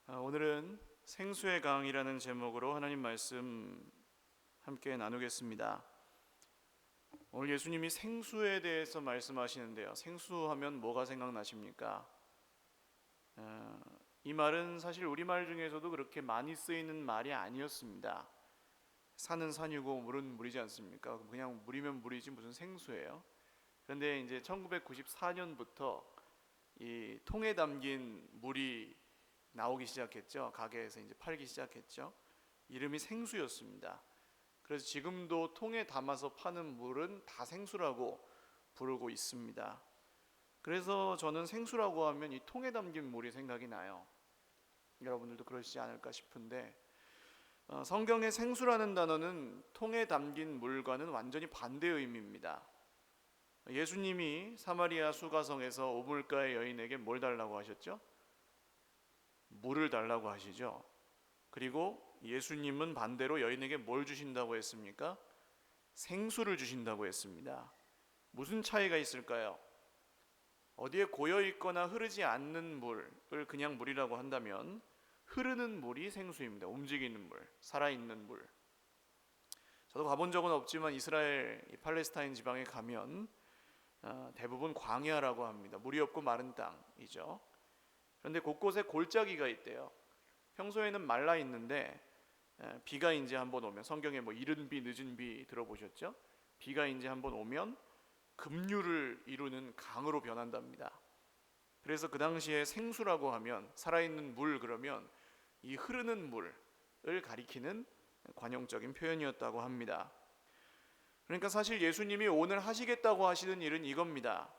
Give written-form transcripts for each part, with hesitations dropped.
오늘은 생수의 강이라는 제목으로 하나님 말씀 함께 나누겠습니다. 오늘 예수님이 생수에 대해서 말씀하시는데요. 생수하면 뭐가 생각나십니까? 이 말은 사실 우리말 중에서도 그렇게 많이 쓰이는 말이 아니었습니다. 산은 산이고 물은 물이지 않습니까? 그냥 물이면 물이지 무슨 생수예요. 그런데 이제 1994년부터 이 통에 담긴 물이 나오기 시작했죠. 가게에서 이제 팔기 시작했죠. 이름이 생수였습니다. 그래서 지금도 통에 담아서 파는 물은 다 생수라고 부르고 있습니다. 그래서 저는 생수라고 하면 이 통에 담긴 물이 생각이 나요. 여러분들도 그러시지 않을까 싶은데, 성경의 생수라는 단어는 통에 담긴 물과는 완전히 반대의 의미입니다. 예수님이 사마리아 수가성에서 오물가의 여인에게 뭘 달라고 하셨죠? 물을 달라고 하시죠. 그리고 예수님은 반대로 여인에게 뭘 주신다고 했습니까? 생수를 주신다고 했습니다. 무슨 차이가 있을까요? 어디에 고여 있거나 흐르지 않는 물을 그냥 물이라고 한다면, 흐르는 물이 생수입니다. 움직이는 물, 살아있는 물. 저도 가본 적은 없지만 이스라엘 팔레스타인 지방에 가면 대부분 광야라고 합니다. 물이 없고 마른 땅이죠. 그런데 곳곳에 골짜기가 있대요. 평소에는 말라 있는데 비가 이제 한번 오면, 성경에 뭐 이른 비 늦은 비 들어보셨죠? 비가 이제 한번 오면 급류를 이루는 강으로 변한답니다. 그래서 그 당시에 생수라고 하면, 살아있는 물 그러면 이 흐르는 물을 가리키는 관용적인 표현이었다고 합니다. 그러니까 사실 예수님이 오늘 하시겠다고 하시는 일은 이겁니다.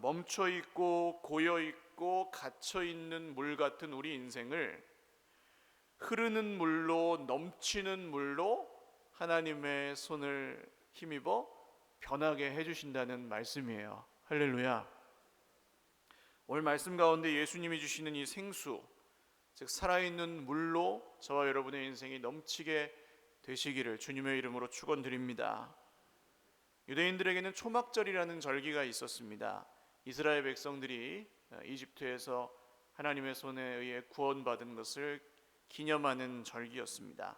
멈춰 있고 고여 있고 갇혀 있는 물 같은 우리 인생을 흐르는 물로, 넘치는 물로 하나님의 손을 힘입어 변하게 해주신다는 말씀이에요. 할렐루야. 오늘 말씀 가운데 예수님이 주시는 이 생수, 즉 살아있는 물로 저와 여러분의 인생이 넘치게 되시기를 주님의 이름으로 축원드립니다. 유대인들에게는 초막절이라는 절기가 있었습니다. 이스라엘 백성들이 이집트에서 하나님의 손에 의해 구원받은 것을 기념하는 절기였습니다.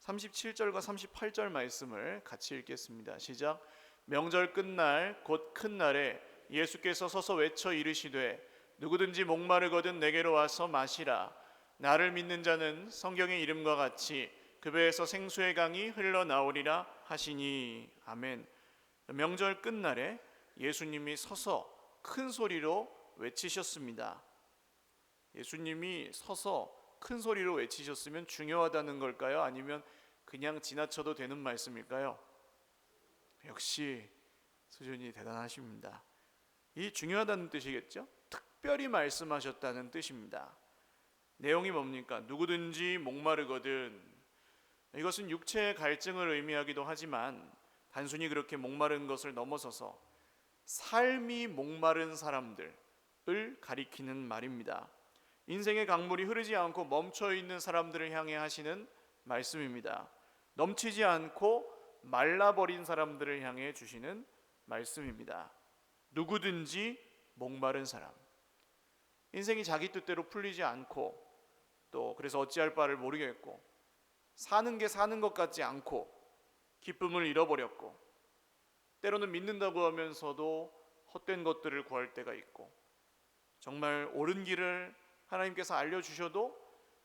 37절과 38절 말씀을 같이 읽겠습니다. 시작. 명절 끝날 곧 큰 날에 예수께서 서서 외쳐 이르시되 누구든지 목마르거든 내게로 와서 마시라. 나를 믿는 자는 성경의 이름과 같이 그 배에서 생수의 강이 흘러나오리라 하시니. 아멘. 명절 끝날에 예수님이 서서 큰 소리로 외치셨습니다. 예수님이 서서 큰 소리로 외치셨으면 중요하다는 걸까요? 아니면 그냥 지나쳐도 되는 말씀일까요? 역시 수준이 대단하십니다. 이 중요하다는 뜻이겠죠? 특별히 말씀하셨다는 뜻입니다. 내용이 뭡니까? 누구든지 목마르거든. 이것은 육체의 갈증을 의미하기도 하지만 단순히 그렇게 목마른 것을 넘어서서 삶이 목마른 사람들을 가리키는 말입니다. 인생의 강물이 흐르지 않고 멈춰 있는 사람들을 향해 하시는 말씀입니다. 넘치지 않고 말라버린 사람들을 향해 주시는 말씀입니다. 누구든지 목마른 사람, 인생이 자기 뜻대로 풀리지 않고 또 그래서 어찌할 바를 모르겠고 사는 게 사는 것 같지 않고 기쁨을 잃어버렸고 때로는 믿는다고 하면서도 헛된 것들을 구할 때가 있고 정말 옳은 길을 하나님께서 알려주셔도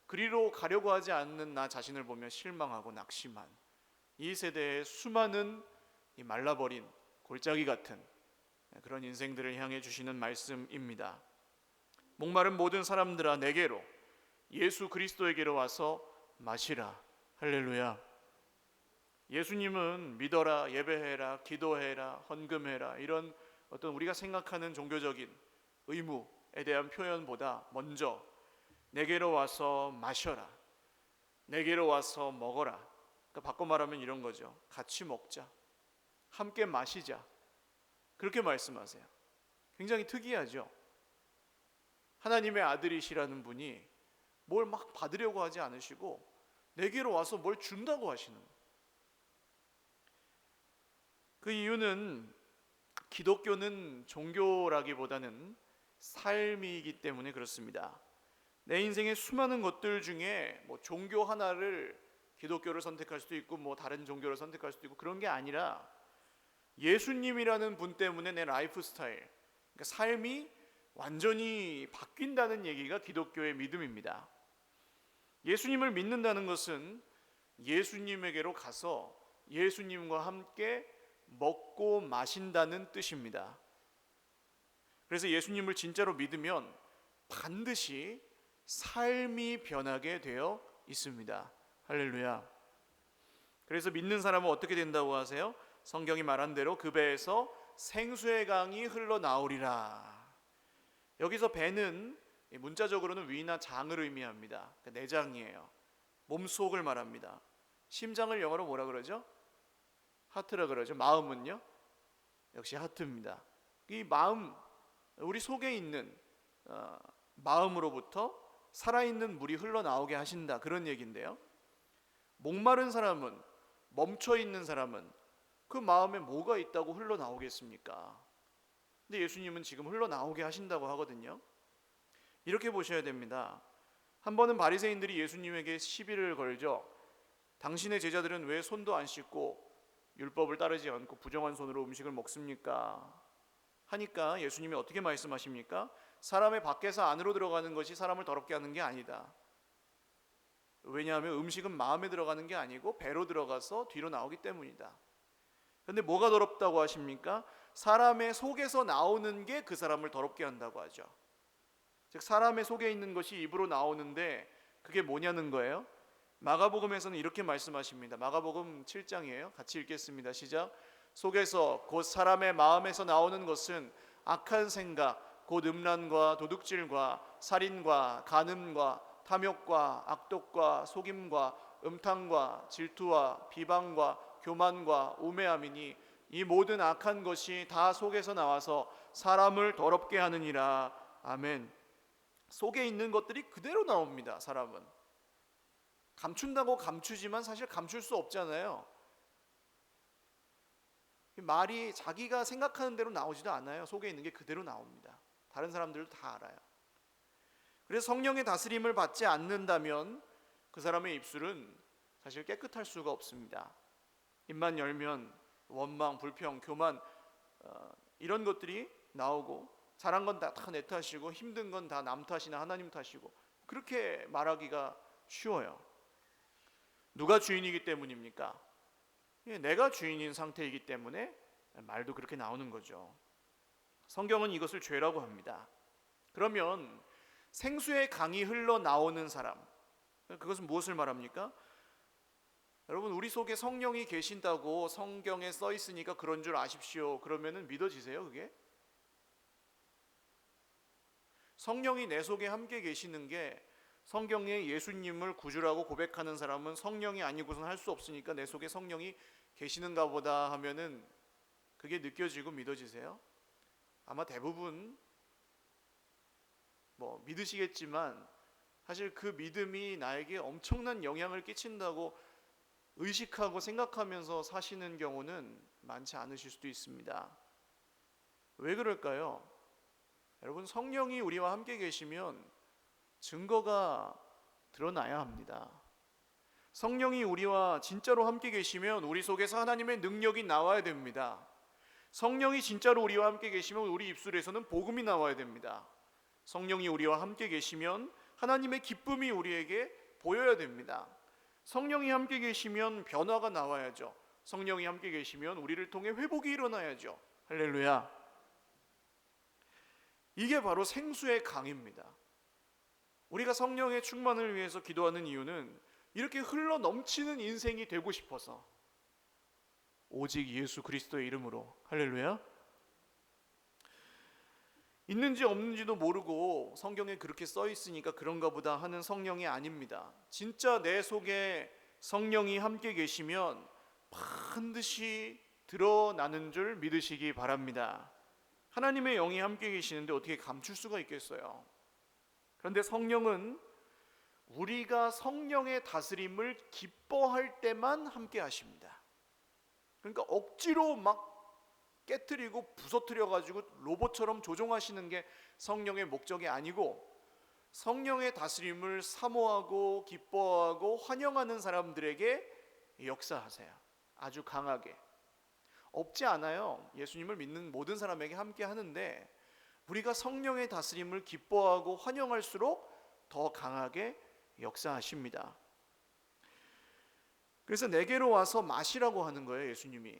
그리로 가려고 하지 않는 나 자신을 보며 실망하고 낙심한 이 세대의 수많은 이 말라버린 골짜기 같은 그런 인생들을 향해 주시는 말씀입니다. 목마른 모든 사람들아 내게로, 예수 그리스도에게로 와서 마시라. 할렐루야. 예수님은 믿어라, 예배해라, 기도해라, 헌금해라 이런 어떤 우리가 생각하는 종교적인 의무에 대한 표현보다 먼저 내게로 와서 마셔라, 내게로 와서 먹어라. 그러니까 바꿔 말하면 이런 거죠. 같이 먹자, 함께 마시자, 그렇게 말씀하세요. 굉장히 특이하죠. 하나님의 아들이시라는 분이 뭘 막 받으려고 하지 않으시고 내게로 와서 뭘 준다고 하시는 거예요. 그 이유는 기독교는 종교라기보다는 삶이기 때문에 그렇습니다. 내 인생의 수많은 것들 중에 뭐 종교 하나를, 기독교를 선택할 수도 있고 뭐 다른 종교를 선택할 수도 있고 그런 게 아니라 예수님이라는 분 때문에 내 라이프 스타일, 그러니까 삶이 완전히 바뀐다는 얘기가 기독교의 믿음입니다. 예수님을 믿는다는 것은 예수님에게로 가서 예수님과 함께 먹고 마신다는 뜻입니다. 그래서 예수님을 진짜로 믿으면 반드시 삶이 변하게 되어 있습니다. 할렐루야. 그래서 믿는 사람은 어떻게 된다고 하세요? 성경이 말한 대로 그 배에서 생수의 강이 흘러나오리라. 여기서 배는 문자적으로는 위나 장을 의미합니다. 그러니까 내장이에요. 몸속을 말합니다. 심장을 영어로 뭐라 그러죠? 하트라 그러죠. 마음은요? 역시 하트입니다. 이 마음, 우리 속에 있는 마음으로부터 살아있는 물이 흘러나오게 하신다, 그런 얘기인데요. 목마른 사람은, 멈춰있는 사람은 그 마음에 뭐가 있다고 흘러나오겠습니까? 근데 예수님은 지금 흘러나오게 하신다고 하거든요. 이렇게 보셔야 됩니다. 한 번은 바리새인들이 예수님에게 시비를 걸죠. 당신의 제자들은 왜 손도 안 씻고 율법을 따르지 않고 부정한 손으로 음식을 먹습니까? 하니까 예수님이 어떻게 말씀하십니까? 사람의 밖에서 안으로 들어가는 것이 사람을 더럽게 하는 게 아니다. 왜냐하면 음식은 마음에 들어가는 게 아니고 배로 들어가서 뒤로 나오기 때문이다. 그런데 뭐가 더럽다고 하십니까? 사람의 속에서 나오는 게 그 사람을 더럽게 한다고 하죠. 즉 사람의 속에 있는 것이 입으로 나오는데 그게 뭐냐는 거예요. 마가복음에서는 이렇게 말씀하십니다. 마가복음 7장이에요. 같이 읽겠습니다. 시작. 속에서 곧 사람의 마음에서 나오는 것은 악한 생각, 곧 음란과 도둑질과 살인과 간음과 탐욕과 악독과 속임과 음탕과 질투와 비방과 교만과 우매함이니 이 모든 악한 것이 다 속에서 나와서 사람을 더럽게 하느니라. 아멘. 속에 있는 것들이 그대로 나옵니다. 사람은 감춘다고 감추지만 사실 감출 수 없잖아요. 말이 자기가 생각하는 대로 나오지도 않아요. 속에 있는 게 그대로 나옵니다. 다른 사람들도 다 알아요. 그래서 성령의 다스림을 받지 않는다면 그 사람의 입술은 사실 깨끗할 수가 없습니다. 입만 열면 원망, 불평, 교만 이런 것들이 나오고 잘한 건 다 내 탓이고 힘든 건 다 남 탓이나 하나님 탓이고 그렇게 말하기가 쉬워요. 누가 주인이기 때문입니까? 내가 주인인 상태이기 때문에 말도 그렇게 나오는 거죠. 성경은 이것을 죄라고 합니다. 그러면 생수의 강이 흘러나오는 사람, 그것은 무엇을 말합니까? 여러분, 우리 속에 성령이 계신다고 성경에 써 있으니까 그런 줄 아십시오. 그러면은 믿어지세요, 그게? 성령이 내 속에 함께 계시는 게, 성경에 예수님을 구주라고 고백하는 사람은 성령이 아니고서는 할 수 없으니까 내 속에 성령이 계시는가 보다 하면은 그게 느껴지고 믿어지세요? 아마 대부분 믿으시겠지만 사실 그 믿음이 나에게 엄청난 영향을 끼친다고 의식하고 생각하면서 사시는 경우는 많지 않으실 수도 있습니다. 왜 그럴까요? 여러분, 성령이 우리와 함께 계시면 증거가 드러나야 합니다. 성령이 우리와 진짜로 함께 계시면 우리 속에서 하나님의 능력이 나와야 됩니다. 성령이 진짜로 우리와 함께 계시면 우리 입술에서는 복음이 나와야 됩니다. 성령이 우리와 함께 계시면 하나님의 기쁨이 우리에게 보여야 됩니다. 성령이 함께 계시면 변화가 나와야죠. 성령이 함께 계시면 우리를 통해 회복이 일어나야죠. 할렐루야. 이게 바로 생수의 강입니다. 우리가 성령의 충만을 위해서 기도하는 이유는 이렇게 흘러 넘치는 인생이 되고 싶어서, 오직 예수 그리스도의 이름으로. 할렐루야. 있는지 없는지도 모르고 성경에 그렇게 써 있으니까 그런가 보다 하는 성령이 아닙니다. 진짜 내 속에 성령이 함께 계시면 반드시 드러나는 줄 믿으시기 바랍니다. 하나님의 영이 함께 계시는데 어떻게 감출 수가 있겠어요? 그런데 성령은 우리가 성령의 다스림을 기뻐할 때만 함께 하십니다. 그러니까 억지로 막 깨트리고 부서뜨려 가지고 로봇처럼 조종하시는 게 성령의 목적이 아니고, 성령의 다스림을 사모하고 기뻐하고 환영하는 사람들에게 역사하세요. 아주 강하게. 없지 않아요. 예수님을 믿는 모든 사람에게 함께 하는데 우리가 성령의 다스림을 기뻐하고 환영할수록 더 강하게 역사하십니다. 그래서 내게로 와서 마시라고 하는 거예요. 예수님이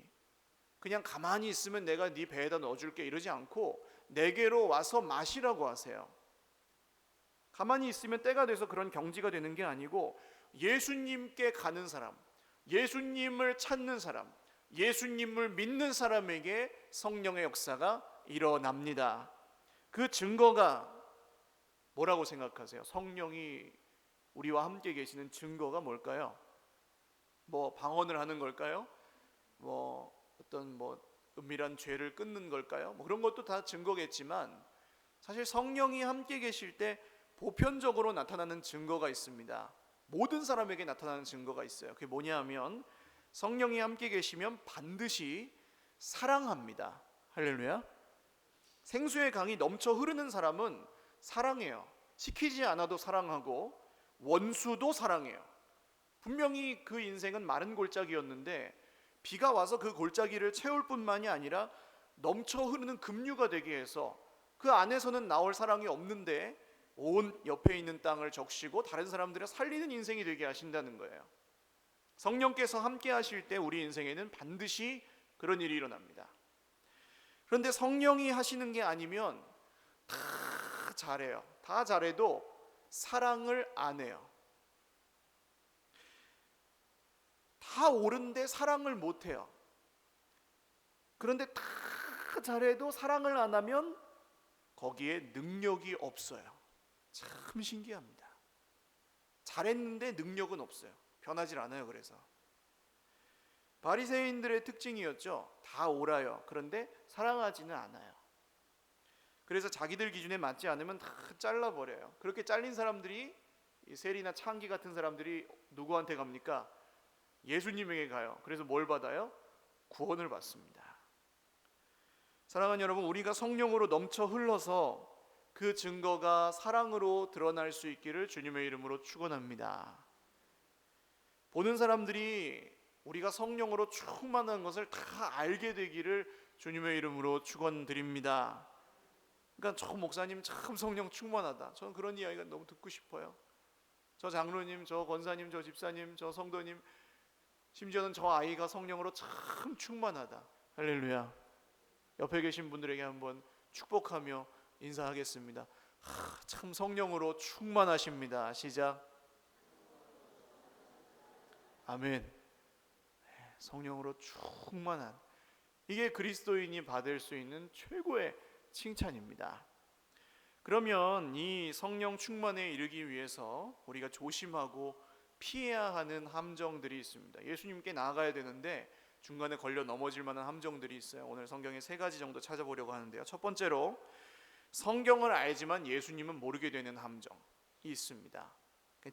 그냥 가만히 있으면 내가 네 배에다 넣어줄게 이러지 않고 내게로 와서 마시라고 하세요. 가만히 있으면 때가 돼서 그런 경지가 되는 게 아니고 예수님께 가는 사람, 예수님을 찾는 사람, 예수님을 믿는 사람에게 성령의 역사가 일어납니다. 그 증거가 뭐라고 생각하세요? 성령이 우리와 함께 계시는 증거가 뭘까요? 뭐 방언을 하는 걸까요? 뭐 어떤 은밀한 죄를 끊는 걸까요? 그런 것도 다 증거겠지만 사실 성령이 함께 계실 때 보편적으로 나타나는 증거가 있습니다. 모든 사람에게 나타나는 증거가 있어요. 그게 뭐냐 하면 성령이 함께 계시면 반드시 사랑합니다. 할렐루야. 생수의 강이 넘쳐 흐르는 사람은 사랑해요. 시키지 않아도 사랑하고 원수도 사랑해요. 분명히 그 인생은 마른 골짜기였는데 비가 와서 그 골짜기를 채울 뿐만이 아니라 넘쳐 흐르는 급류가 되게 해서 그 안에서는 나올 사랑이 없는데 온 옆에 있는 땅을 적시고 다른 사람들을 살리는 인생이 되게 하신다는 거예요. 성령께서 함께 하실 때 우리 인생에는 반드시 그런 일이 일어납니다. 그런데 성령이 하시는 게 아니면 다 잘해요. 다 잘해도 사랑을 안 해요. 다 옳은데 사랑을 못 해요. 그런데 다 잘해도 사랑을 안 하면 거기에 능력이 없어요. 참 신기합니다. 잘했는데 능력은 없어요. 변하질 않아요. 그래서 바리새인들의 특징이었죠. 다 옳아요. 그런데 사랑하지는 않아요. 그래서 자기들 기준에 맞지 않으면 다 잘라버려요. 그렇게 잘린 사람들이 세리나 창기 같은 사람들이 누구한테 갑니까? 예수님에게 가요. 그래서 뭘 받아요? 구원을 받습니다. 사랑하는 여러분, 우리가 성령으로 넘쳐 흘러서 그 증거가 사랑으로 드러날 수 있기를 주님의 이름으로 축원합니다. 보는 사람들이 우리가 성령으로 충만한 것을 다 알게 되기를 주님의 이름으로 축원드립니다. 그러니까 저 목사님 참 성령 충만하다. 저는 그런 이야기가 너무 듣고 싶어요. 저 장로님, 저 권사님, 저 집사님, 저 성도님, 심지어는 저 아이가 성령으로 참 충만하다. 할렐루야. 옆에 계신 분들에게 한번 축복하며 인사하겠습니다. 참 성령으로 충만하십니다. 시작. 아멘. 성령으로 충만한, 이게 그리스도인이 받을 수 있는 최고의 칭찬입니다. 그러면 이 성령 충만에 이르기 위해서 우리가 조심하고 피해야 하는 함정들이 있습니다. 예수님께 나아가야 되는데 중간에 걸려 넘어질 만한 함정들이 있어요. 오늘 성경에 3가지 정도 찾아보려고 하는데요. 첫 번째로 성경을 알지만 예수님은 모르게 되는 함정이 있습니다.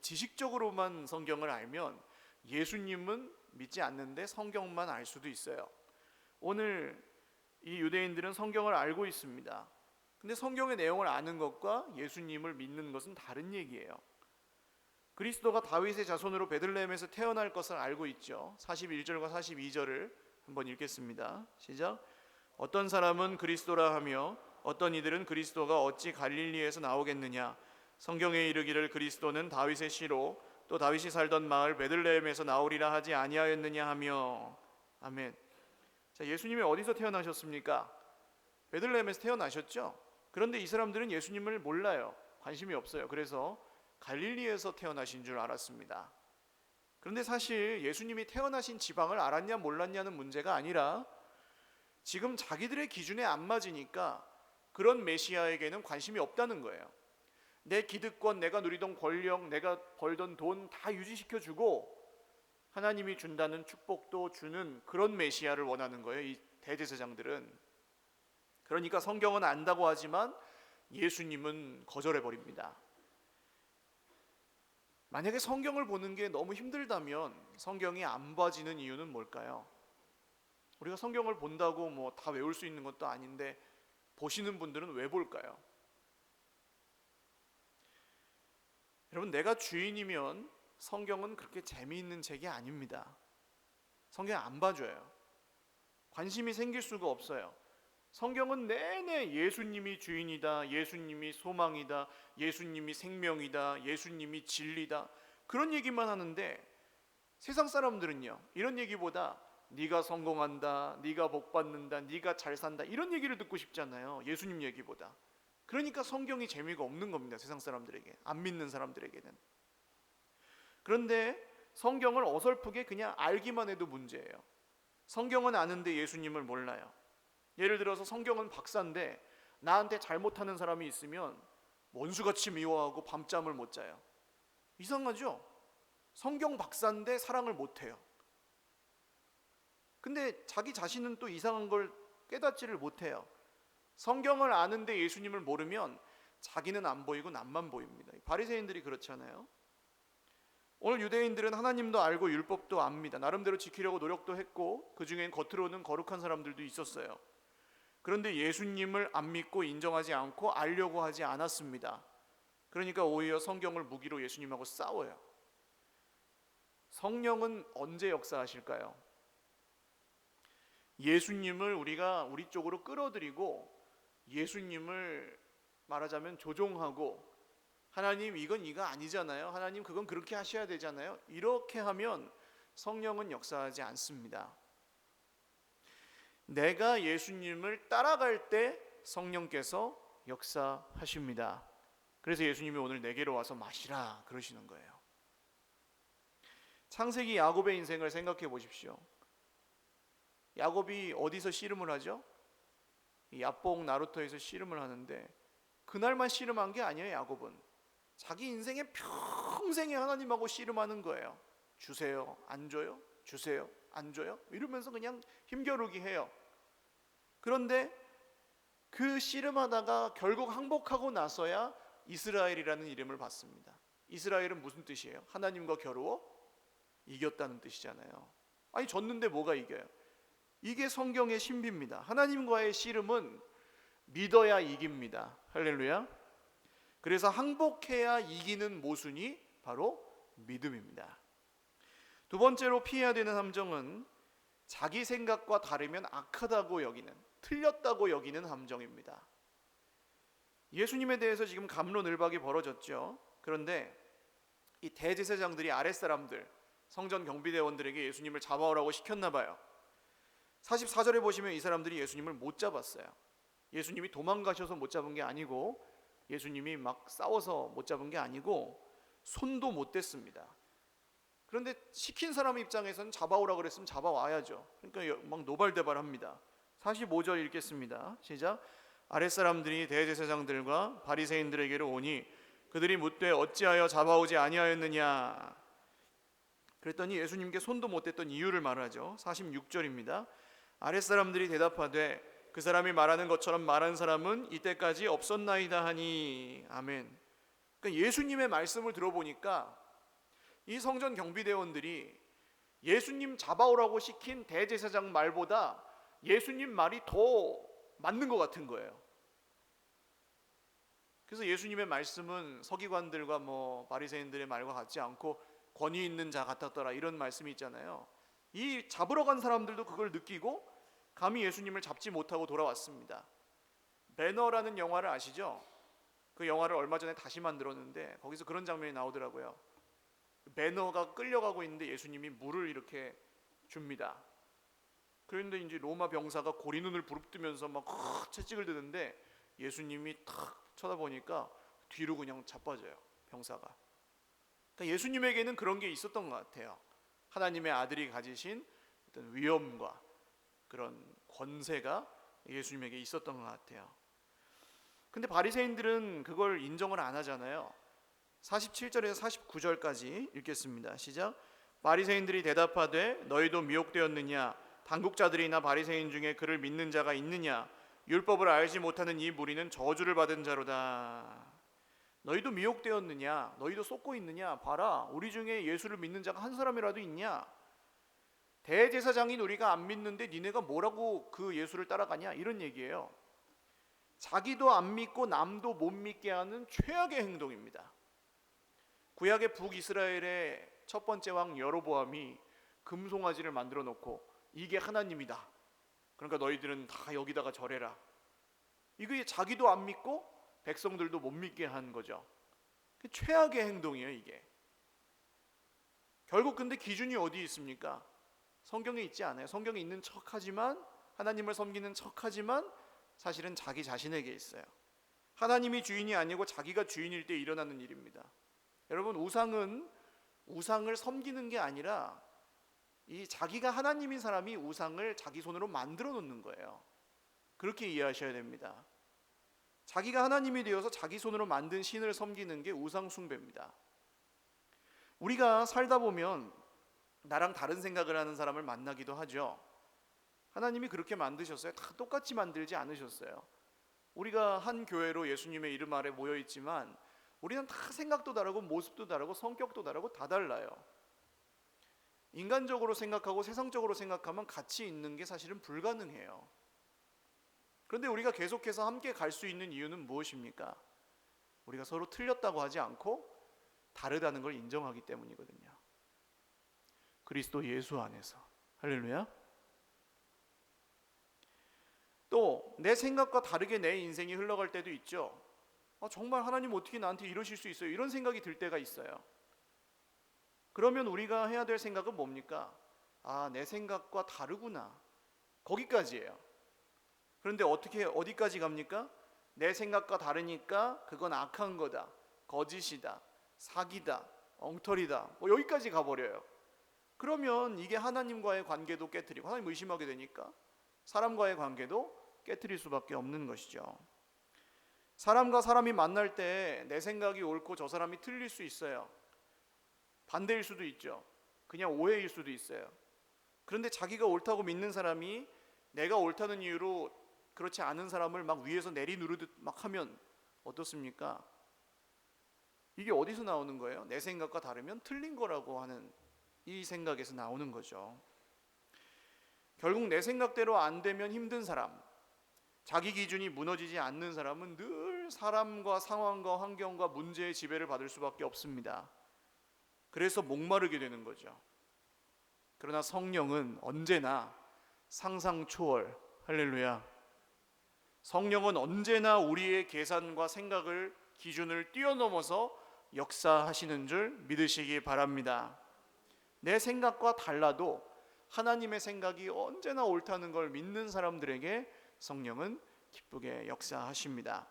지식적으로만 성경을 알면 예수님은 믿지 않는데 성경만 알 수도 있어요. 오늘 이 유대인들은 성경을 알고 있습니다. 근데 성경의 내용을 아는 것과 예수님을 믿는 것은 다른 얘기예요. 그리스도가 다윗의 자손으로 베들레헴에서 태어날 것을 알고 있죠. 41절과 42절을 한번 읽겠습니다. 시작. 어떤 사람은 그리스도라 하며 어떤 이들은 그리스도가 어찌 갈릴리에서 나오겠느냐. 성경에 이르기를 그리스도는 다윗의 씨로 또 다윗이 살던 마을 베들레헴에서 나오리라 하지 아니하였느냐 하며. 아멘. 자, 예수님이 어디서 태어나셨습니까? 베들레헴에서 태어나셨죠. 그런데 이 사람들은 예수님을 몰라요. 관심이 없어요. 그래서 갈릴리에서 태어나신 줄 알았습니다. 그런데 사실 예수님이 태어나신 지방을 알았냐 몰랐냐는 문제가 아니라 지금 자기들의 기준에 안 맞으니까 그런 메시아에게는 관심이 없다는 거예요. 내 기득권, 내가 누리던 권력, 내가 벌던 돈 다 유지시켜주고 하나님이 준다는 축복도 주는 그런 메시아를 원하는 거예요. 이 대제사장들은. 그러니까 성경은 안다고 하지만 예수님은 거절해버립니다. 만약에 성경을 보는 게 너무 힘들다면 성경이 안 봐지는 이유는 뭘까요? 우리가 성경을 본다고 다 외울 수 있는 것도 아닌데 보시는 분들은 왜 볼까요? 여러분, 내가 주인이면 성경은 그렇게 재미있는 책이 아닙니다. 성경 안 봐줘요. 관심이 생길 수가 없어요. 성경은 내내 예수님이 주인이다, 예수님이 소망이다, 예수님이 생명이다, 예수님이 진리다, 그런 얘기만 하는데, 세상 사람들은요, 이런 얘기보다 네가 성공한다, 네가 복 받는다, 네가 잘 산다, 이런 얘기를 듣고 싶잖아요, 예수님 얘기보다. 그러니까 성경이 재미가 없는 겁니다, 세상 사람들에게, 안 믿는 사람들에게는. 그런데 성경을 어설프게 그냥 알기만 해도 문제예요. 성경은 아는데 예수님을 몰라요. 예를 들어서 성경은 박사인데 나한테 잘못하는 사람이 있으면 원수같이 미워하고 밤잠을 못 자요. 이상하죠? 성경 박사인데 사랑을 못해요. 근데 자기 자신은 또 이상한 걸 깨닫지를 못해요. 성경을 아는데 예수님을 모르면 자기는 안 보이고 남만 보입니다. 바리새인들이 그렇잖아요. 오늘 유대인들은 하나님도 알고 율법도 압니다. 나름대로 지키려고 노력도 했고, 그 중엔 겉으로는 거룩한 사람들도 있었어요. 그런데 예수님을 안 믿고 인정하지 않고 알려고 하지 않았습니다. 그러니까 오히려 성경을 무기로 예수님하고 싸워요. 성령은 언제 역사하실까요? 예수님을 우리가 우리 쪽으로 끌어들이고 예수님을 말하자면 조종하고, 하나님 이건 이거 아니잖아요, 하나님 그건 그렇게 하셔야 되잖아요, 이렇게 하면 성령은 역사하지 않습니다. 내가 예수님을 따라갈 때 성령께서 역사하십니다. 그래서 예수님이 오늘 내게로 와서 마시라 그러시는 거예요. 창세기 야곱의 인생을 생각해 보십시오. 야곱이 어디서 씨름을 하죠? 야복 나루터에서 씨름을 하는데, 그날만 씨름한 게 아니에요. 야곱은 자기 인생의 평생에 하나님하고 씨름하는 거예요. 주세요, 안 줘요? 주세요, 안 줘요? 이러면서 그냥 힘겨루기 해요. 그런데 그 씨름하다가 결국 항복하고 나서야 이스라엘이라는 이름을 받습니다. 이스라엘은 무슨 뜻이에요? 하나님과 겨루어 이겼다는 뜻이잖아요. 아니, 졌는데 뭐가 이겨요? 이게 성경의 신비입니다. 하나님과의 씨름은 믿어야 이깁니다. 할렐루야. 그래서 항복해야 이기는 모순이 바로 믿음입니다. 두 번째로 피해야 되는 함정은 자기 생각과 다르면 악하다고 여기는, 틀렸다고 여기는 함정입니다. 예수님에 대해서 지금 갑론을박이 벌어졌죠. 그런데 이 대제사장들이 아랫사람들, 성전 경비대원들에게 예수님을 잡아오라고 시켰나 봐요. 44절에 보시면 이 사람들이 예수님을 못 잡았어요. 예수님이 도망가셔서 못 잡은 게 아니고, 예수님이 막 싸워서 못 잡은 게 아니고, 손도 못 댔습니다. 그런데 시킨 사람 입장에서는 잡아오라 그랬으면 잡아와야죠. 그러니까 막 노발대발합니다. 45절 읽겠습니다. 시작. 아랫사람들이 대제사장들과 바리새인들에게로 오니 그들이 묻되 어찌하여 잡아오지 아니하였느냐. 그랬더니 예수님께 손도 못 댔던 이유를 말하죠. 46절입니다. 아랫사람들이 대답하되 그 사람이 말하는 것처럼 말한 사람은 이때까지 없었나이다 하니. 아멘. 그러니까 예수님의 말씀을 들어보니까 이 성전 경비대원들이 예수님 잡아오라고 시킨 대제사장 말보다 예수님 말이 더 맞는 것 같은 거예요. 그래서 예수님의 말씀은 서기관들과 바리새인들의 말과 같지 않고 권위 있는 자 같았더라, 이런 말씀이 있잖아요. 이 잡으러 간 사람들도 그걸 느끼고 감히 예수님을 잡지 못하고 돌아왔습니다. 매너라는 영화를 아시죠? 그 영화를 얼마 전에 다시 만들었는데 거기서 그런 장면이 나오더라고요. 매너가 끌려가고 있는데 예수님이 물을 이렇게 줍니다. 그런데 이제 로마 병사가 고리눈을 부릅뜨면서 막 채찍을 드는데 예수님이 탁 쳐다보니까 뒤로 그냥 자빠져요, 병사가. 그러니까 예수님에게는 그런 게 있었던 것 같아요. 하나님의 아들이 가지신 어떤 위엄과 그런 권세가 예수님에게 있었던 것 같아요. 근데 바리새인들은 그걸 인정을 안 하잖아요. 47절에서 49절까지 읽겠습니다. 시작. 바리새인들이 대답하되 너희도 미혹되었느냐? 당국자들이나 바리새인 중에 그를 믿는 자가 있느냐? 율법을 알지 못하는 이 무리는 저주를 받은 자로다. 너희도 미혹되었느냐? 너희도 속고 있느냐? 봐라, 우리 중에 예수를 믿는 자가 한 사람이라도 있냐? 대제사장인 우리가 안 믿는데 니네가 뭐라고 그 예수를 따라가냐? 이런 얘기예요. 자기도 안 믿고 남도 못 믿게 하는 최악의 행동입니다. 구약의 북이스라엘의 첫 번째 왕 여로보암이 금송아지를 만들어 놓고 이게 하나님이다, 그러니까 너희들은 다 여기다가 절해라. 이게 자기도 안 믿고 백성들도 못 믿게 한 거죠. 최악의 행동이에요 이게. 결국 근데 기준이 어디 있습니까? 성경에 있지 않아요. 성경에 있는 척하지만, 하나님을 섬기는 척하지만 사실은 자기 자신에게 있어요. 하나님이 주인이 아니고 자기가 주인일 때 일어나는 일입니다. 여러분, 우상을 섬기는 게 아니라 이 자기가 하나님인 사람이 우상을 자기 손으로 만들어 놓는 거예요. 그렇게 이해하셔야 됩니다. 자기가 하나님이 되어서 자기 손으로 만든 신을 섬기는 게 우상 숭배입니다. 우리가 살다 보면 나랑 다른 생각을 하는 사람을 만나기도 하죠. 하나님이 그렇게 만드셨어요? 다 똑같이 만들지 않으셨어요. 우리가 한 교회로 예수님의 이름 아래 모여 있지만 우리는 다 생각도 다르고 모습도 다르고 성격도 다르고 다 달라요. 인간적으로 생각하고 세상적으로 생각하면 같이 있는 게 사실은 불가능해요. 그런데 우리가 계속해서 함께 갈 수 있는 이유는 무엇입니까? 우리가 서로 틀렸다고 하지 않고 다르다는 걸 인정하기 때문이거든요. 그리스도 예수 안에서. 할렐루야. 또 내 생각과 다르게 내 인생이 흘러갈 때도 있죠. 정말 하나님 어떻게 나한테 이러실 수 있어요? 이런 생각이 들 때가 있어요. 그러면 우리가 해야 될 생각은 뭡니까? 내 생각과 다르구나. 거기까지예요. 그런데 어디까지 갑니까? 내 생각과 다르니까 그건 악한 거다, 거짓이다, 사기다, 엉터리다, 여기까지 가버려요. 그러면 이게 하나님과의 관계도 깨트리고, 하나님 의심하게 되니까 사람과의 관계도 깨트릴 수밖에 없는 것이죠. 사람과 사람이 만날 때 내 생각이 옳고 저 사람이 틀릴 수 있어요. 반대일 수도 있죠. 그냥 오해일 수도 있어요. 그런데 자기가 옳다고 믿는 사람이 내가 옳다는 이유로 그렇지 않은 사람을 막 위에서 내리누르듯 막 하면 어떻습니까? 이게 어디서 나오는 거예요? 내 생각과 다르면 틀린 거라고 하는 이 생각에서 나오는 거죠. 결국 내 생각대로 안 되면 힘든 사람, 자기 기준이 무너지지 않는 사람은 늘 사람과 상황과 환경과 문제의 지배를 받을 수밖에 없습니다. 그래서 목마르게 되는 거죠. 그러나 성령은 언제나 상상 초월, 할렐루야. 성령은 언제나 우리의 계산과 생각을, 기준을 뛰어넘어서 역사하시는 줄 믿으시기 바랍니다. 내 생각과 달라도 하나님의 생각이 언제나 옳다는 걸 믿는 사람들에게 성령은 기쁘게 역사하십니다.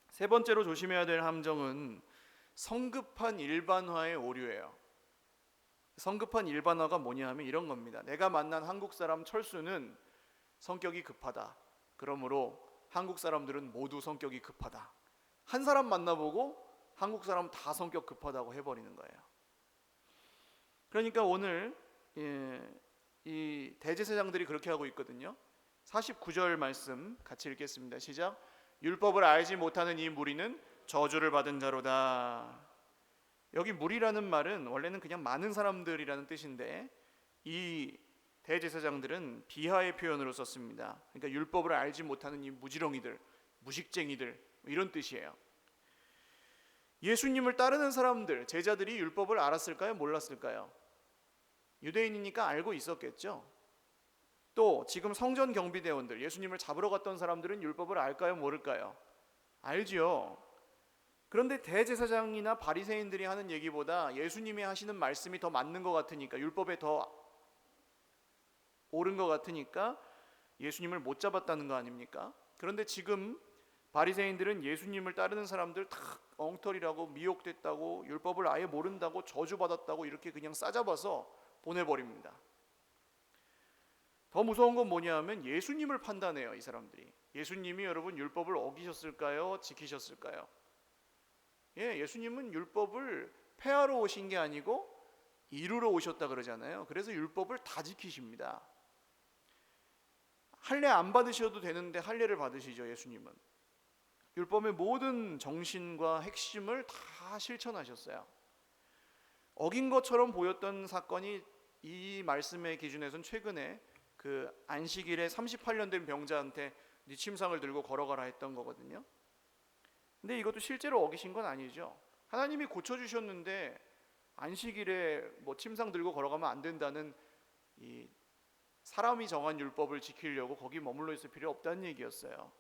세 번째로 조심해야 될 함정은 성급한 일반화의 오류예요. 성급한 일반화가 뭐냐 하면 이런 겁니다. 내가 만난 한국 사람 철수는 성격이 급하다. 그러므로 한국 사람들은 모두 성격이 급하다. 한 사람 만나보고 한국 사람 다 성격 급하다고 해버리는 거예요. 그러니까 오늘 이 대제사장들이 그렇게 하고 있거든요. 49절 말씀 같이 읽겠습니다. 시작. 율법을 알지 못하는 이 무리는 저주를 받은 자로다. 여기 무리라는 말은 원래는 그냥 많은 사람들이라는 뜻인데 이 대제사장들은 비하의 표현으로 썼습니다. 그러니까 율법을 알지 못하는 이 무지렁이들, 무식쟁이들, 이런 뜻이에요. 예수님을 따르는 사람들, 제자들이 율법을 알았을까요? 몰랐을까요? 유대인이니까 알고 있었겠죠. 또 지금 성전 경비대원들, 예수님을 잡으러 갔던 사람들은 율법을 알까요? 모를까요? 알지요. 그런데 대제사장이나 바리새인들이 하는 얘기보다 예수님이 하시는 말씀이 더 맞는 것 같으니까, 율법에 더 옳은 것 같으니까 예수님을 못 잡았다는 거 아닙니까? 그런데 지금 바리새인들은 예수님을 따르는 사람들 다 엉터리라고, 미혹됐다고, 율법을 아예 모른다고, 저주받았다고 이렇게 그냥 싸잡아서 보내버립니다. 더 무서운 건 뭐냐 하면 예수님을 판단해요. 이 사람들이. 예수님이 여러분 율법을 어기셨을까요? 지키셨을까요? 예수님은 율법을 폐하러 오신 게 아니고 이루러 오셨다 그러잖아요. 그래서 율법을 다 지키십니다. 할례 안 받으셔도 되는데 할례를 받으시죠. 예수님은 율법의 모든 정신과 핵심을 다 실천하셨어요. 어긴 것처럼 보였던 사건이 이 말씀의 기준에서는 최근에 그 안식일에 38년 된 병자한테 네 침상을 들고 걸어가라 했던 거거든요. 근데 이것도 실제로 어기신 건 아니죠. 하나님이 고쳐주셨는데 안식일에 뭐 침상 들고 걸어가면 안 된다는 이 사람이 정한 율법을 지키려고 거기 머물러 있을 필요 없다는 얘기였어요.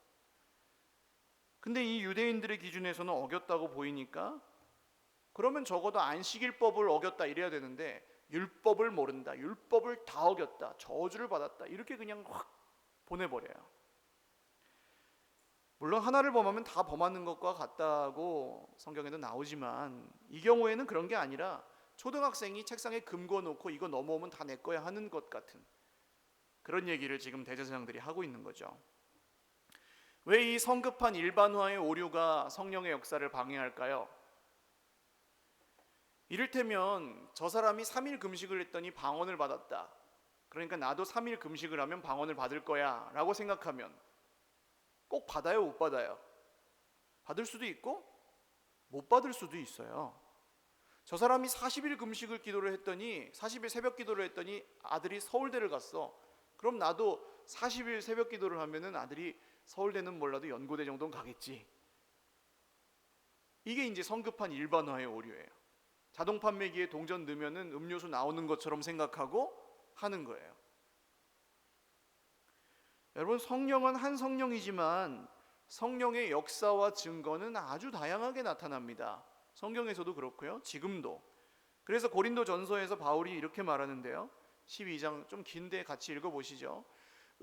근데 이 유대인들의 기준에서는 어겼다고 보이니까 그러면 적어도 안식일법을 어겼다 이래야 되는데 율법을 모른다, 율법을 다 어겼다, 저주를 받았다 이렇게 그냥 확 보내버려요. 물론 하나를 범하면 다 범하는 것과 같다고 성경에도 나오지만 이 경우에는 그런 게 아니라 초등학생이 책상에 금 그어놓고 이거 넘어오면 다 내 거야 하는 것 같은 그런 얘기를 지금 대제사장들이 하고 있는 거죠. 왜 이 성급한 일반화의 오류가 성령의 역사를 방해할까요? 이를테면 저 사람이 3일 금식을 했더니 방언을 받았다. 그러니까 나도 3일 금식을 하면 방언을 받을 거야 라고 생각하면 꼭 받아요, 못 받아요? 받을 수도 있고 못 받을 수도 있어요. 저 사람이 40일 금식을 기도를 했더니 40일 새벽 기도를 했더니 아들이 서울대를 갔어. 그럼 나도 40일 새벽 기도를 하면은 아들이 서울대는 몰라도 연고대 정도는 가겠지. 이게 이제 성급한 일반화의 오류예요. 자동 판매기에 동전 넣으면은 음료수 나오는 것처럼 생각하고 하는 거예요. 여러분, 성령은 한 성령이지만 성령의 역사와 증거는 아주 다양하게 나타납니다. 성경에서도 그렇고요, 지금도. 그래서 고린도전서에서 바울이 이렇게 말하는데요, 12장 좀 긴데 같이 읽어보시죠.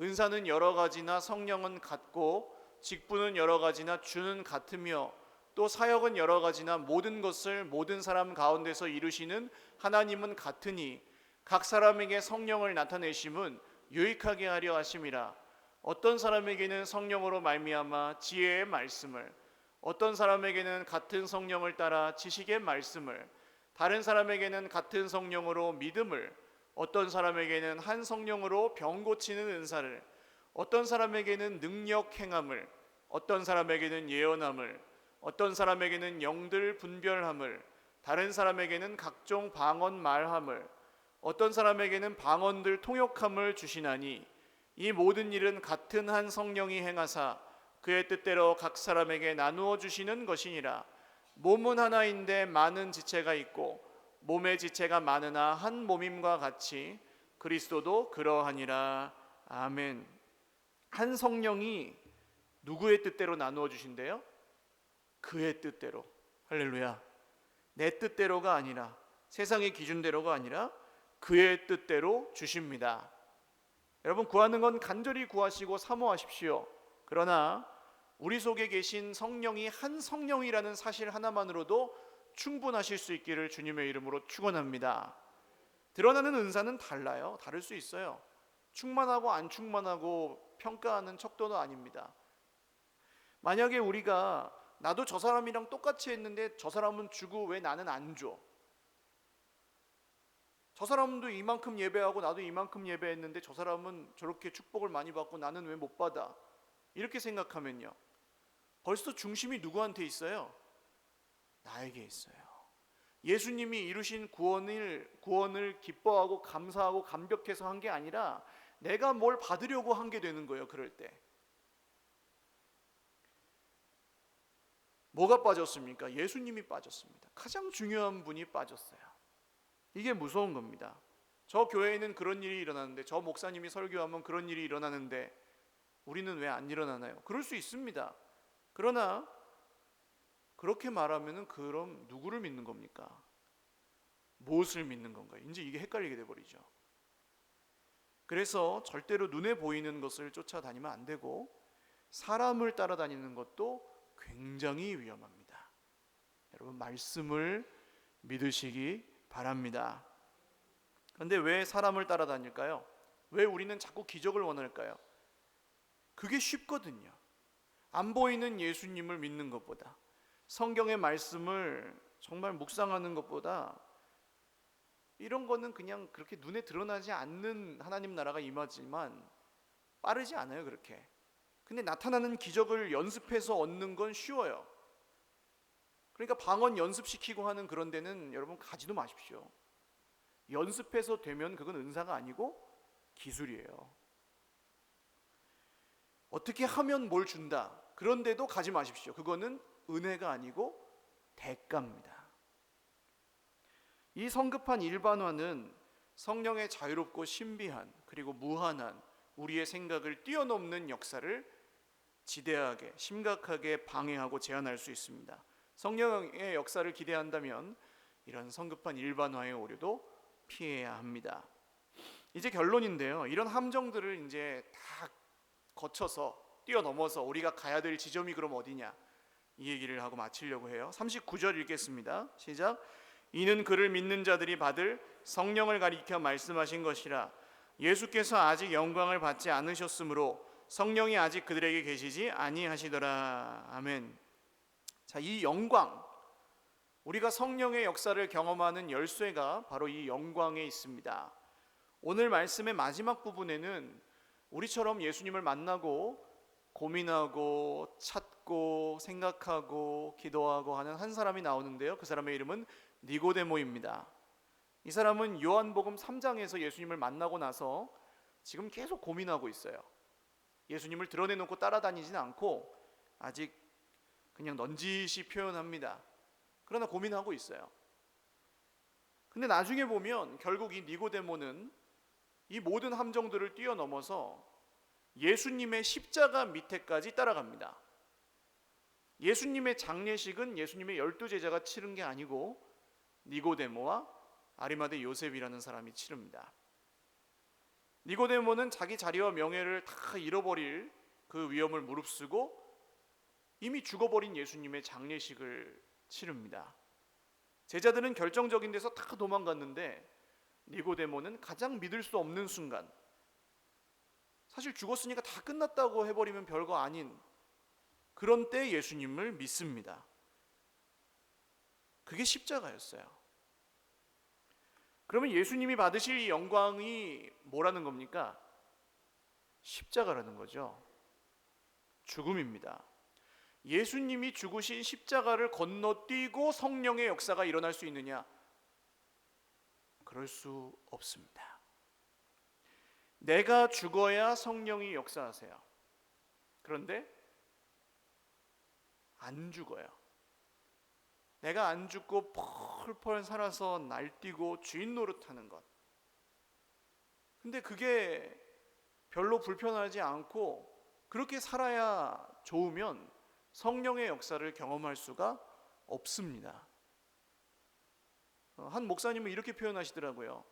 은사는 여러 가지나 성령은 같고 직분은 여러 가지나 주는 같으며 또 사역은 여러 가지나 모든 것을 모든 사람 가운데서 이루시는 하나님은 같으니 각 사람에게 성령을 나타내심은 유익하게 하려 하심이라. 어떤 사람에게는 성령으로 말미암아 지혜의 말씀을, 어떤 사람에게는 같은 성령을 따라 지식의 말씀을, 다른 사람에게는 같은 성령으로 믿음을, 어떤 사람에게는 한 성령으로 병 고치는 은사를, 어떤 사람에게는 능력 행함을, 어떤 사람에게는 예언함을, 어떤 사람에게는 영들 분별함을, 다른 사람에게는 각종 방언 말함을, 어떤 사람에게는 방언들 통역함을 주시나니 이 모든 일은 같은 한 성령이 행하사 그의 뜻대로 각 사람에게 나누어 주시는 것이니라. 몸은 하나인데 많은 지체가 있고 몸의 지체가 많으나 한 몸임과 같이 그리스도도 그러하니라. 아멘. 한 성령이 누구의 뜻대로 나누어 주신대요? 그의 뜻대로. 할렐루야. 내 뜻대로가 아니라, 세상의 기준대로가 아니라 그의 뜻대로 주십니다. 여러분, 구하는 건 간절히 구하시고 사모하십시오. 그러나 우리 속에 계신 성령이 한 성령이라는 사실 하나만으로도 충분하실 수 있기를 주님의 이름으로 축원합니다. 드러나는 은사는 달라요. 다를 수 있어요. 충만하고 안 충만하고 평가하는 척도는 아닙니다. 만약에 우리가 나도 저 사람이랑 똑같이 했는데 저 사람은 주고 왜 나는 안 줘? 저 사람도 이만큼 예배하고 나도 이만큼 예배했는데 저 사람은 저렇게 축복을 많이 받고 나는 왜 못 받아? 이렇게 생각하면요, 벌써 중심이 누구한테 있어요? 나에게 있어요. 예수님이 이루신 구원을 기뻐하고 감사하고 감격해서 한 게 아니라 내가 뭘 받으려고 한 게 되는 거예요. 그럴 때 뭐가 빠졌습니까? 예수님이 빠졌습니다. 가장 중요한 분이 빠졌어요. 이게 무서운 겁니다. 저 교회에는 그런 일이 일어나는데, 저 목사님이 설교하면 그런 일이 일어나는데 우리는 왜 안 일어나나요? 그럴 수 있습니다. 그러나 그렇게 말하면은 그럼 누구를 믿는 겁니까? 무엇을 믿는 건가요? 이제 이게 헷갈리게 돼버리죠. 그래서 절대로 눈에 보이는 것을 쫓아다니면 안 되고 사람을 따라다니는 것도 굉장히 위험합니다. 여러분, 말씀을 믿으시기 바랍니다. 그런데 왜 사람을 따라다닐까요? 왜 우리는 자꾸 기적을 원할까요? 그게 쉽거든요. 안 보이는 예수님을 믿는 것보다, 성경의 말씀을 정말 묵상하는 것보다, 이런 거는 그냥 그렇게 눈에 드러나지 않는 하나님 나라가 임하지만 빠르지 않아요, 그렇게. 근데 나타나는 기적을 연습해서 얻는 건 쉬워요. 그러니까 방언 연습시키고 하는 그런 데는 여러분 가지도 마십시오. 연습해서 되면 그건 은사가 아니고 기술이에요. 어떻게 하면 뭘 준다, 그런데도 가지 마십시오. 그거는 은혜가 아니고 대가입니다. 이 성급한 일반화는 성령의 자유롭고 신비한 그리고 무한한 우리의 생각을 뛰어넘는 역사를 지대하게 심각하게 방해하고 제한할 수 있습니다. 성령의 역사를 기대한다면 이런 성급한 일반화의 오류도 피해야 합니다. 이제 결론인데요. 이런 함정들을 이제 다 거쳐서 뛰어넘어서 우리가 가야 될 지점이 그럼 어디냐? 이 얘기를 하고 마치려고 해요. 39절 읽겠습니다. 시작. 이는 그를 믿는 자들이 받을 성령을 가리켜 말씀하신 것이라. 예수께서 아직 영광을 받지 않으셨으므로 성령이 아직 그들에게 계시지 아니하시더라. 아멘. 자, 이 영광, 우리가 성령의 역사를 경험하는 열쇠가 바로 이 영광에 있습니다. 오늘 말씀의 마지막 부분에는 우리처럼 예수님을 만나고 고민하고 찾고 생각하고 기도하고 하는 한 사람이 나오는데요. 그 사람의 이름은 니고데모입니다. 이 사람은 요한복음 3장에서 예수님을 만나고 나서 지금 계속 고민하고 있어요. 예수님을 드러내놓고 따라다니진 않고 아직 그냥 넌지시 표현합니다. 그러나 고민하고 있어요. 근데 나중에 보면 결국 이 니고데모는 이 모든 함정들을 뛰어넘어서 예수님의 십자가 밑에까지 따라갑니다. 예수님의 장례식은 예수님의 12제자가 치른 게 아니고 니고데모와 아리마대 요셉이라는 사람이 치릅니다. 니고데모는 자기 자리와 명예를 다 잃어버릴 그 위험을 무릅쓰고 이미 죽어버린 예수님의 장례식을 치릅니다. 제자들은 결정적인 데서 다 도망갔는데 니고데모는 가장 믿을 수 없는 순간, 사실 죽었으니까 다 끝났다고 해버리면 별거 아닌 그런 때 예수님을 믿습니다. 그게 십자가였어요. 그러면 예수님이 받으실 이 영광이 뭐라는 겁니까? 십자가라는 거죠. 죽음입니다. 예수님이 죽으신 십자가를 건너뛰고 성령의 역사가 일어날 수 있느냐? 그럴 수 없습니다. 내가 죽어야 성령이 역사하세요. 그런데 안 죽어요. 내가 안 죽고 펄펄 살아서 날뛰고 주인 노릇하는 것. 근데 그게 별로 불편하지 않고 그렇게 살아야 좋으면 성령의 역사를 경험할 수가 없습니다. 한 목사님은 이렇게 표현하시더라고요.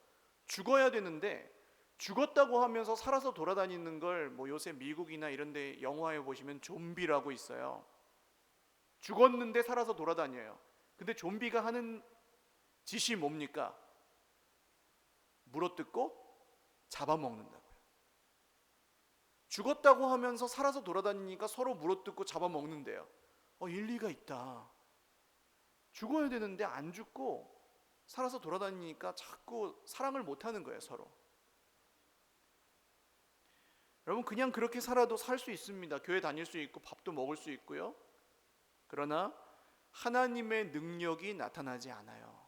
죽어야 되는데 죽었다고 하면서 살아서 돌아다니는 걸 뭐 요새 미국이나 이런 데 영화에 보시면 좀비라고 있어요. 죽었는데 살아서 돌아다녀요. 근데 좀비가 하는 짓이 뭡니까? 물어뜯고 잡아먹는다고요. 죽었다고 하면서 살아서 돌아다니니까 서로 물어뜯고 잡아먹는데요. 일리가 있다. 죽어야 되는데 안 죽고 살아서 돌아다니니까 자꾸 사랑을 못하는 거예요, 서로. 여러분, 그냥 그렇게 살아도 살 수 있습니다. 교회 다닐 수 있고 밥도 먹을 수 있고요. 그러나 하나님의 능력이 나타나지 않아요.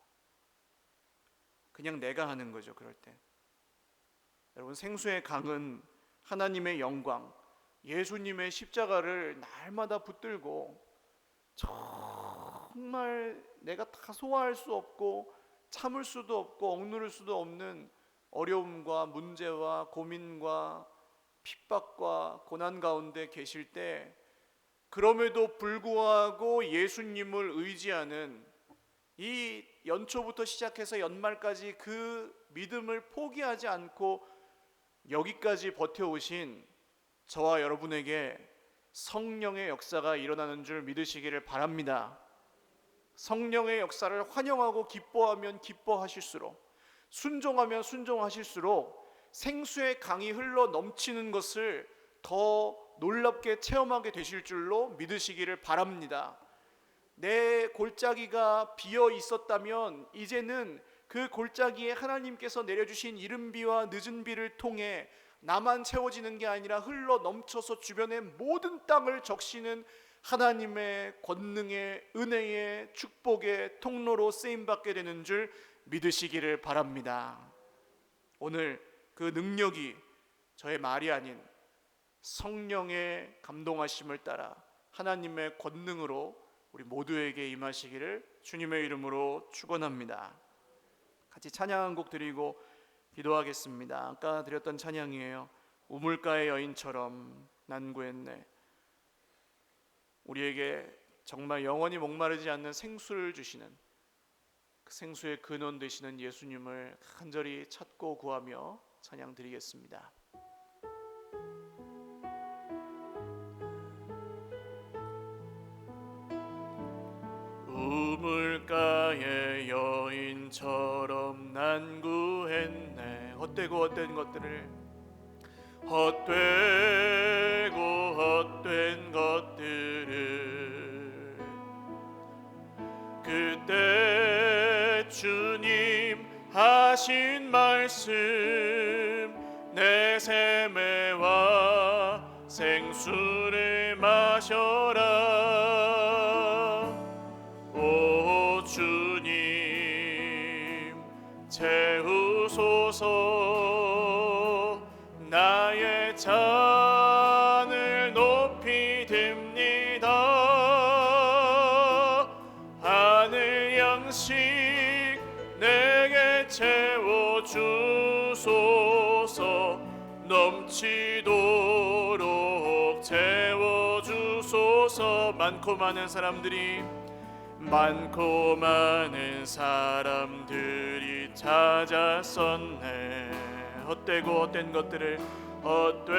그냥 내가 하는 거죠, 그럴 때. 여러분, 생수의 강은 하나님의 영광, 예수님의 십자가를 날마다 붙들고 정말 내가 다 소화할 수 없고 참을 수도 없고 억누를 수도 없는 어려움과 문제와 고민과 핍박과 고난 가운데 계실 때, 그럼에도 불구하고 예수님을 의지하는 이 연초부터 시작해서 연말까지 그 믿음을 포기하지 않고 여기까지 버텨오신 저와 여러분에게 성령의 역사가 일어나는 줄 믿으시기를 바랍니다. 성령의 역사를 환영하고 기뻐하면 기뻐하실수록, 순종하면 순종하실수록 생수의 강이 흘러 넘치는 것을 더 놀랍게 체험하게 되실 줄로 믿으시기를 바랍니다. 내 골짜기가 비어 있었다면 이제는 그 골짜기에 하나님께서 내려주신 이른 비와 늦은 비를 통해 나만 채워지는 게 아니라 흘러 넘쳐서 주변의 모든 땅을 적시는 하나님의 권능의 은혜의 축복의 통로로 쓰임받게 되는 줄 믿으시기를 바랍니다. 오늘 그 능력이 저의 말이 아닌 성령의 감동하심을 따라 하나님의 권능으로 우리 모두에게 임하시기를 주님의 이름으로 축원합니다. 같이 찬양 한 곡 드리고 기도하겠습니다. 아까 드렸던 찬양이에요. 우물가의 여인처럼 난 구했네. 우리에게 정말 영원히 목마르지 않는 생수를 주시는, 그 생수의 근원 되시는 예수님을 간절히 찾고 구하며 찬양 드리겠습니다. 우물가의 여인처럼 난 구했네. 헛된 것들을, 헛된 것들을 그때 주님 하신 말씀, 내 샘에와 생수를 마셔라. 오 주님 채우소서. 나의 잔을 높이 듭니다. 하늘 양식 내게 채워주소서. 넘치도록 채워주소서. 많고 많은 사람들이 찾았었네. 헛된 것들을, 헛된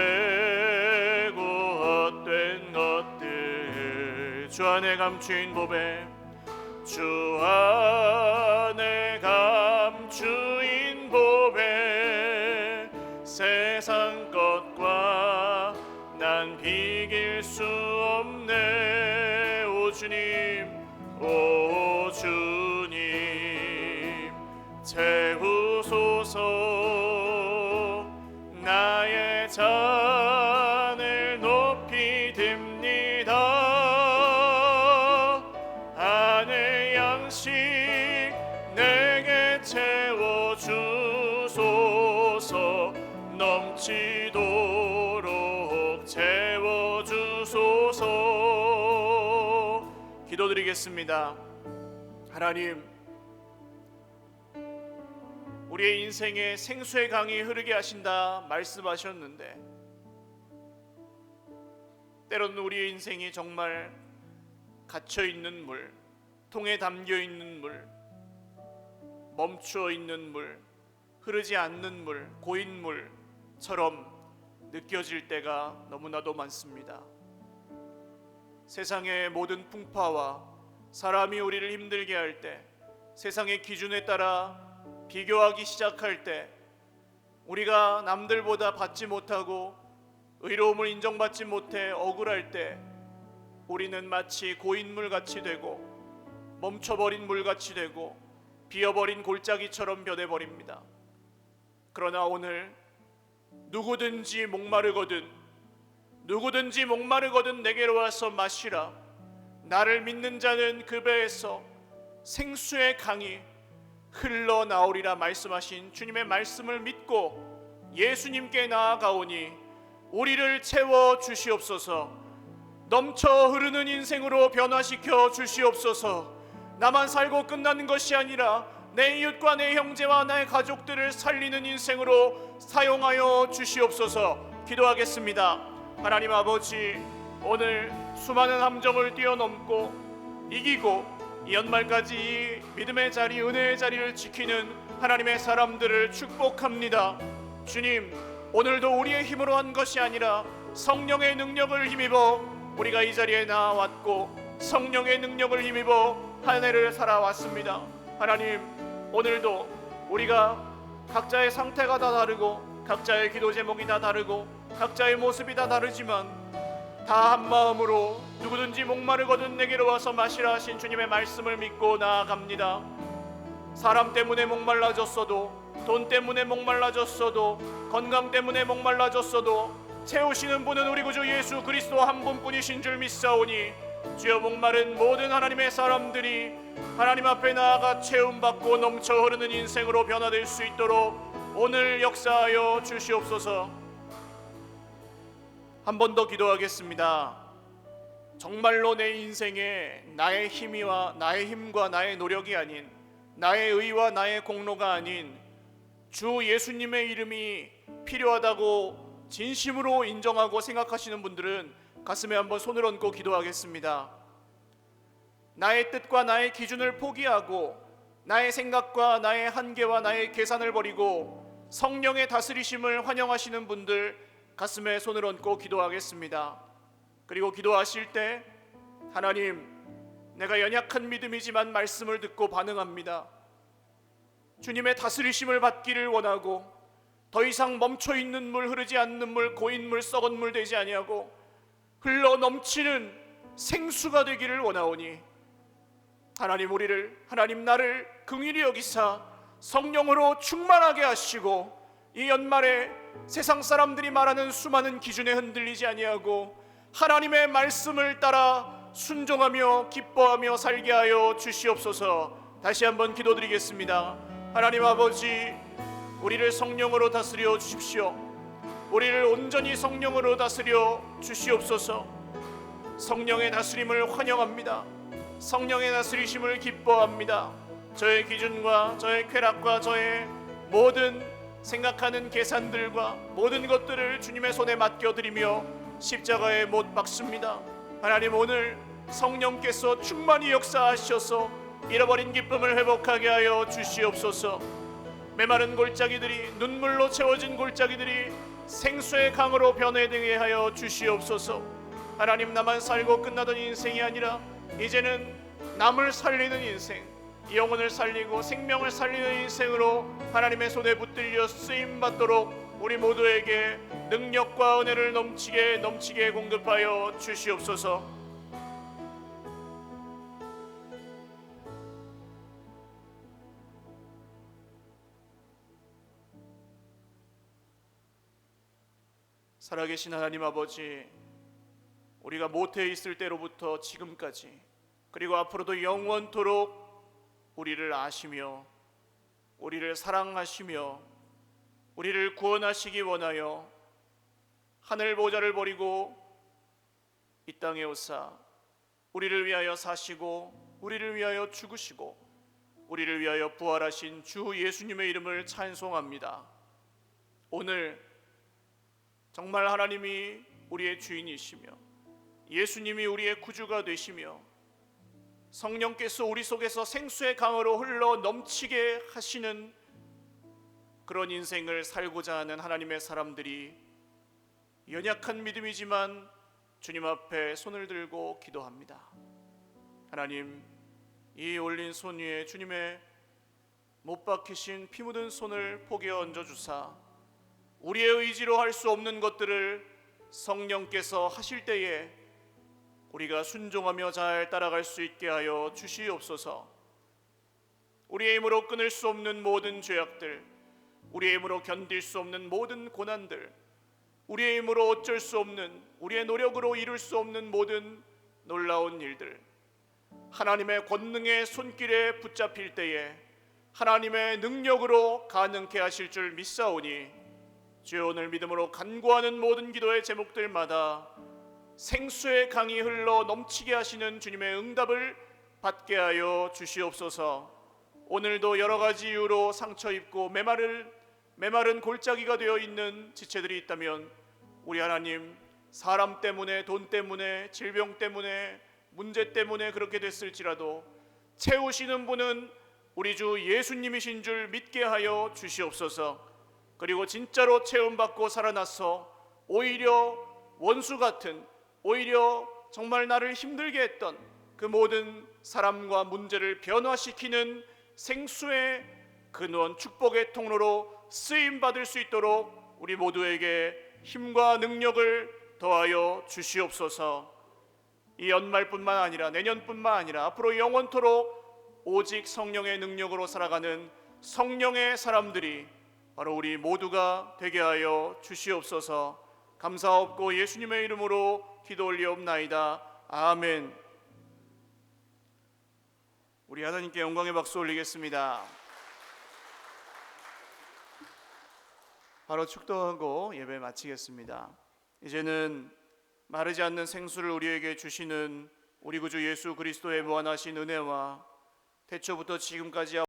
것들 주 안에 감추인 보배, 주 안에 감추인 보배. 세상 것과 난 비길 수 없네. 오 주님 채우소서. 나의 잔을 높이 듭니다. 하늘 양식 내게 채워주소서. 넘치도록 채워주소서. 기도드리겠습니다. 하나님, 우리의 인생에 생수의 강이 흐르게 하신다 말씀하셨는데, 때로는 우리의 인생이 정말 갇혀있는 물, 통에 담겨있는 물, 멈추어 있는 물, 흐르지 않는 물, 고인 물처럼 느껴질 때가 너무나도 많습니다. 세상의 모든 풍파와 사람이 우리를 힘들게 할 때, 세상의 기준에 따라 비교하기 시작할 때, 우리가 남들보다 받지 못하고 의로움을 인정받지 못해 억울할 때, 우리는 마치 고인물같이 되고 멈춰버린 물같이 되고 비어버린 골짜기처럼 변해버립니다. 그러나 오늘 누구든지 목마르거든 내게로 와서 마시라. 나를 믿는 자는 그 배에서 생수의 강이 흘러나오리라 말씀하신 주님의 말씀을 믿고 예수님께 나아가오니 우리를 채워주시옵소서. 넘쳐 흐르는 인생으로 변화시켜 주시옵소서. 나만 살고 끝나는 것이 아니라 내 이웃과 내 형제와 나의 가족들을 살리는 인생으로 사용하여 주시옵소서. 기도하겠습니다. 하나님 아버지, 오늘 수많은 함정을 뛰어넘고 이기고 이 연말까지 이 믿음의 자리, 은혜의 자리를 지키는 하나님의 사람들을 축복합니다. 주님, 오늘도 우리의 힘으로 한 것이 아니라 성령의 능력을 힘입어 우리가 이 자리에 나왔고 성령의 능력을 힘입어 한 해를 살아왔습니다. 하나님, 오늘도 우리가 각자의 상태가 다 다르고 각자의 기도 제목이 다 다르고 각자의 모습이 다 다르지만 다 한마음으로 누구든지 목마르거든 내게로 와서 마시라 하신 주님의 말씀을 믿고 나아갑니다. 사람 때문에 목말라졌어도, 돈 때문에 목말라졌어도, 건강 때문에 목말라졌어도 채우시는 분은 우리 구주 예수 그리스도 한 분뿐이신 줄 믿사오니 주여, 목마른 모든 하나님의 사람들이 하나님 앞에 나아가 채움받고 넘쳐 흐르는 인생으로 변화될 수 있도록 오늘 역사하여 주시옵소서. 한 번 더 기도하겠습니다. 정말로 내 인생에 나의 힘과 나의 노력이 아닌 나의 의와 나의 공로가 아닌 주 예수님의 이름이 필요하다고 진심으로 인정하고 생각하시는 분들은 가슴에 한번 손을 얹고 기도하겠습니다. 나의 뜻과 나의 기준을 포기하고 나의 생각과 나의 한계와 나의 계산을 버리고 성령의 다스리심을 환영하시는 분들 가슴에 손을 얹고 기도하겠습니다. 그리고 기도하실 때 하나님, 내가 연약한 믿음이지만 말씀을 듣고 반응합니다. 주님의 다스리심을 받기를 원하고 더 이상 멈춰있는 물, 흐르지 않는 물, 고인 물, 썩은 물 되지 아니하고 흘러 넘치는 생수가 되기를 원하오니 하나님 나를 긍휼히 여기사 성령으로 충만하게 하시고 이 연말에 세상 사람들이 말하는 수많은 기준에 흔들리지 아니하고 하나님의 말씀을 따라 순종하며 기뻐하며 살게 하여 주시옵소서. 다시 한번 기도드리겠습니다. 하나님 아버지, 우리를 성령으로 다스려 주십시오. 우리를 온전히 성령으로 다스려 주시옵소서. 성령의 다스림을 환영합니다. 성령의 다스리심을 기뻐합니다. 저의 기준과 저의 쾌락과 저의 모든 생각하는 계산들과 모든 것들을 주님의 손에 맡겨드리며 십자가에 못 박습니다. 하나님, 오늘 성령께서 충만히 역사하셔서 잃어버린 기쁨을 회복하게 하여 주시옵소서. 메마른 골짜기들이, 눈물로 채워진 골짜기들이 생수의 강으로 변해되게 하여 주시옵소서. 하나님, 나만 살고 끝나던 인생이 아니라 이제는 남을 살리는 인생, 영혼을 살리고 생명을 살리는 인생으로 하나님의 손에 붙들려 쓰임받도록 우리 모두에게 능력과 은혜를 넘치게 공급하여 주시옵소서. 살아계신 하나님 아버지, 우리가 모태에 있을 때로부터 지금까지 그리고 앞으로도 영원토록 우리를 아시며 우리를 사랑하시며 우리를 구원하시기 원하여 하늘 보좌를 버리고 이 땅에 오사 우리를 위하여 사시고 우리를 위하여 죽으시고 우리를 위하여 부활하신 주 예수님의 이름을 찬송합니다. 오늘 정말 하나님이 우리의 주인이시며 예수님이 우리의 구주가 되시며 성령께서 우리 속에서 생수의 강으로 흘러 넘치게 하시는 그런 인생을 살고자 하는 하나님의 사람들이 연약한 믿음이지만 주님 앞에 손을 들고 기도합니다. 하나님, 이 올린 손 위에 주님의 못 박히신 피 묻은 손을 포개 얹어 주사 우리의 의지로 할 수 없는 것들을 성령께서 하실 때에 우리가 순종하며 잘 따라갈 수 있게 하여 주시옵소서. 우리의 힘으로 끊을 수 없는 모든 죄악들, 우리의 힘으로 견딜 수 없는 모든 고난들, 우리의 힘으로 어쩔 수 없는, 우리의 노력으로 이룰 수 없는 모든 놀라운 일들, 하나님의 권능의 손길에 붙잡힐 때에 하나님의 능력으로 가능케 하실 줄 믿사오니 주여, 오늘 믿음으로 간구하는 모든 기도의 제목들마다 생수의 강이 흘러 넘치게 하시는 주님의 응답을 받게 하여 주시옵소서. 오늘도 여러 가지 이유로 상처 입고 메마른 골짜기가 되어 있는 지체들이 있다면 우리 하나님, 사람 때문에, 돈 때문에, 질병 때문에, 문제 때문에 그렇게 됐을지라도 채우시는 분은 우리 주 예수님이신 줄 믿게 하여 주시옵소서. 그리고 진짜로 체험받고 살아나서 오히려 원수 같은, 오히려 정말 나를 힘들게 했던 그 모든 사람과 문제를 변화시키는 생수의 근원, 축복의 통로로 쓰임받을 수 있도록 우리 모두에게 힘과 능력을 더하여 주시옵소서. 이 연말뿐만 아니라 내년뿐만 아니라 앞으로 영원토록 오직 성령의 능력으로 살아가는 성령의 사람들이 바로 우리 모두가 되게 하여 주시옵소서. 감사옵고 예수님의 이름으로 기도 올리옵나이다. 아멘. 우리 하나님께 영광의 박수 올리겠습니다. 바로 축도하고 예배 마치겠습니다. 이제는 마르지 않는 생수를 우리에게 주시는 우리 구주 예수 그리스도의 무한하신 은혜와 태초부터 지금까지